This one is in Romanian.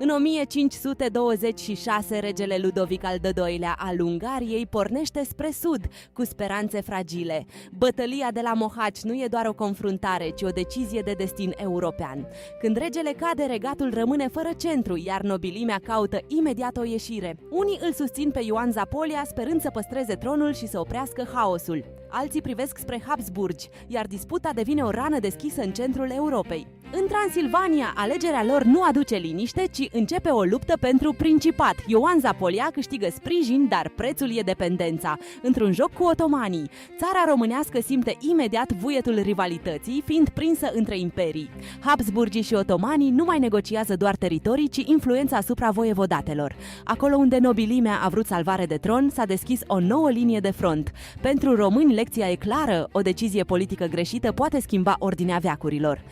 În 1526, regele Ludovic al II-lea al Ungariei pornește spre sud, cu speranțe fragile. Bătălia de la Mohaci nu e doar o confruntare, ci o decizie de destin european. Când regele cade, regatul rămâne fără centru, iar nobilimea caută imediat o ieșire. Unii îl susțin pe Ioan Zapolia, sperând să păstreze tronul și să oprească haosul. Alții privesc spre Habsburgi, iar disputa devine o rană deschisă în centrul Europei. În Transilvania, alegerea lor nu aduce liniște, ci începe o luptă pentru principat. Ioan Zapolia câștigă sprijin, dar prețul e dependența. Într-un joc cu otomanii, țara românească simte imediat vuietul rivalității, fiind prinsă între imperii. Habsburgii și otomanii nu mai negociază doar teritorii, ci influența asupra voievodatelor. Acolo unde nobilimea a vrut salvare de tron, s-a deschis o nouă linie de front. Pentru români, lecția e clară: o decizie politică greșită poate schimba ordinea veacurilor.